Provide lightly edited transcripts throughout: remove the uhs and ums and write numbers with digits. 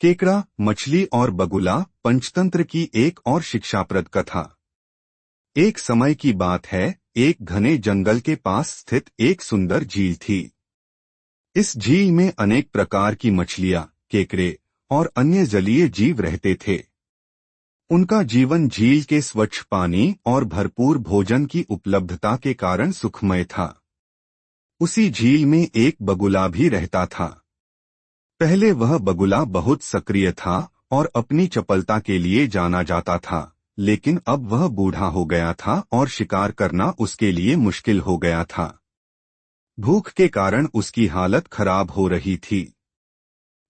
केकड़ा, मछली और बगुला, पंचतंत्र की एक और शिक्षाप्रद कथा। एक समय की बात है, एक घने जंगल के पास स्थित एक सुंदर झील थी। इस झील में अनेक प्रकार की मछलियां, केकड़े और अन्य जलीय जीव रहते थे। उनका जीवन झील के स्वच्छ पानी और भरपूर भोजन की उपलब्धता के कारण सुखमय था। उसी झील में एक बगुला भी रहता था। पहले वह बगुला बहुत सक्रिय था और अपनी चपलता के लिए जाना जाता था, लेकिन अब वह बूढ़ा हो गया था और शिकार करना उसके लिए मुश्किल हो गया था। भूख के कारण उसकी हालत खराब हो रही थी।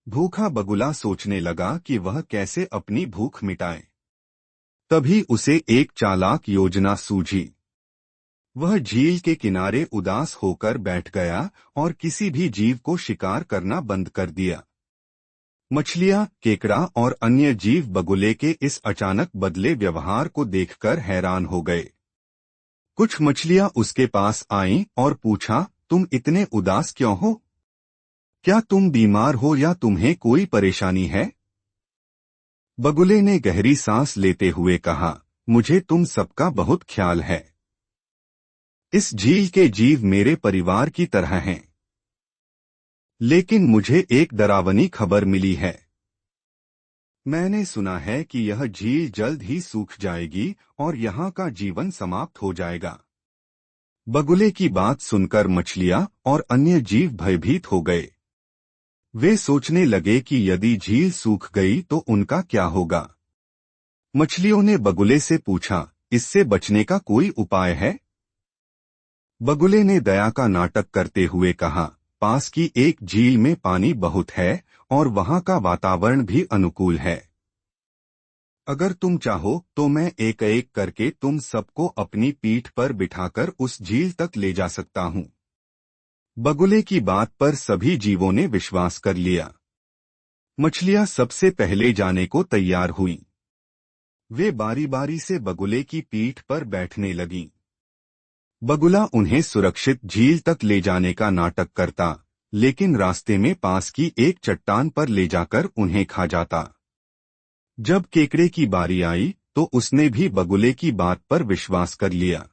भूखा बगुला सोचने लगा कि वह कैसे अपनी भूख मिटाए। तभी उसे एक चालाक योजना सूझी। वह झील के किनारे उदास होकर बैठ गया और किसी भी जीव को शिकार करना बंद कर दिया। मछलियां, केकड़ा और अन्य जीव बगुले के इस अचानक बदले व्यवहार को देखकर हैरान हो गए। कुछ मछलियां उसके पास आईं और पूछा, तुम इतने उदास क्यों हो? क्या तुम बीमार हो या तुम्हें कोई परेशानी है? बगुले ने गहरी सांस लेते हुए कहा, मुझे तुम सबका बहुत ख्याल है। इस झील के जीव मेरे परिवार की तरह हैं। लेकिन मुझे एक डरावनी खबर मिली है। मैंने सुना है कि यह झील जल्द ही सूख जाएगी और यहाँ का जीवन समाप्त हो जाएगा। बगुले की बात सुनकर मछलियां और अन्य जीव भयभीत हो गए। वे सोचने लगे कि यदि झील सूख गई तो उनका क्या होगा। मछलियों ने बगुले से पूछा, इससे बचने का कोई उपाय है? बगुले ने दया का नाटक करते हुए कहा, पास की एक झील में पानी बहुत है और वहां का वातावरण भी अनुकूल है। अगर तुम चाहो तो मैं एक एक करके तुम सबको अपनी पीठ पर बिठाकर उस झील तक ले जा सकता हूं। बगुले की बात पर सभी जीवों ने विश्वास कर लिया। मछलियां सबसे पहले जाने को तैयार हुईं। वे बारी बारी से बगुले की पीठ पर बैठने लगीं। बगुला उन्हें सुरक्षित झील तक ले जाने का नाटक करता, लेकिन रास्ते में पास की एक चट्टान पर ले जाकर उन्हें खा जाता। जब केकड़े की बारी आई तो उसने भी बगुले की बात पर विश्वास कर लिया।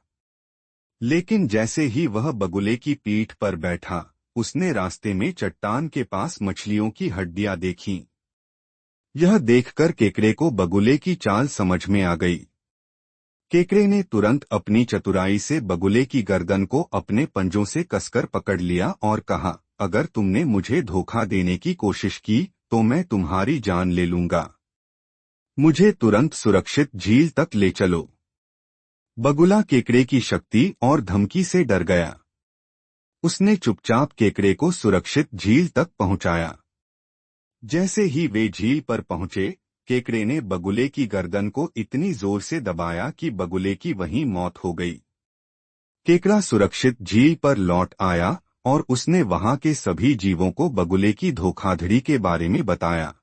लेकिन जैसे ही वह बगुले की पीठ पर बैठा, उसने रास्ते में चट्टान के पास मछलियों की हड्डियां देखीं। यह देखकर केकड़े को बगुले की चाल समझ में आ गई। केकड़े ने तुरंत अपनी चतुराई से बगुले की गर्दन को अपने पंजों से कसकर पकड़ लिया और कहा, अगर तुमने मुझे धोखा देने की कोशिश की तो मैं तुम्हारी जान ले लूंगा। मुझे तुरंत सुरक्षित झील तक ले चलो। बगुला केकड़े की शक्ति और धमकी से डर गया। उसने चुपचाप केकड़े को सुरक्षित झील तक पहुंचाया। जैसे ही वे झील पर पहुंचे, केकड़े ने बगुले की गर्दन को इतनी जोर से दबाया कि बगुले की वहीं मौत हो गई। केकड़ा सुरक्षित झील पर लौट आया और उसने वहां के सभी जीवों को बगुले की धोखाधड़ी के बारे में बताया।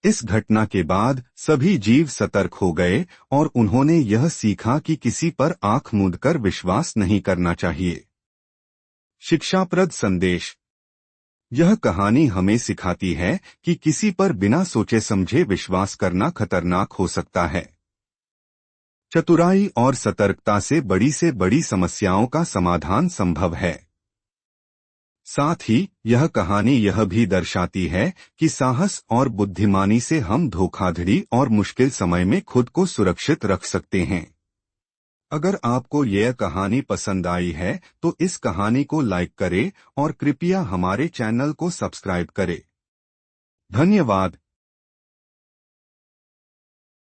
इस घटना के बाद सभी जीव सतर्क हो गए और उन्होंने यह सीखा कि किसी पर आंख मूंदकर विश्वास नहीं करना चाहिए। शिक्षाप्रद संदेश। यह कहानी हमें सिखाती है कि किसी पर बिना सोचे समझे विश्वास करना खतरनाक हो सकता है। चतुराई और सतर्कता से बड़ी समस्याओं का समाधान संभव है। साथ ही यह कहानी यह भी दर्शाती है कि साहस और बुद्धिमानी से हम धोखाधड़ी और मुश्किल समय में खुद को सुरक्षित रख सकते हैं। अगर आपको यह कहानी पसंद आई है तो इस कहानी को लाइक करें और कृपया हमारे चैनल को सब्सक्राइब करें। धन्यवाद।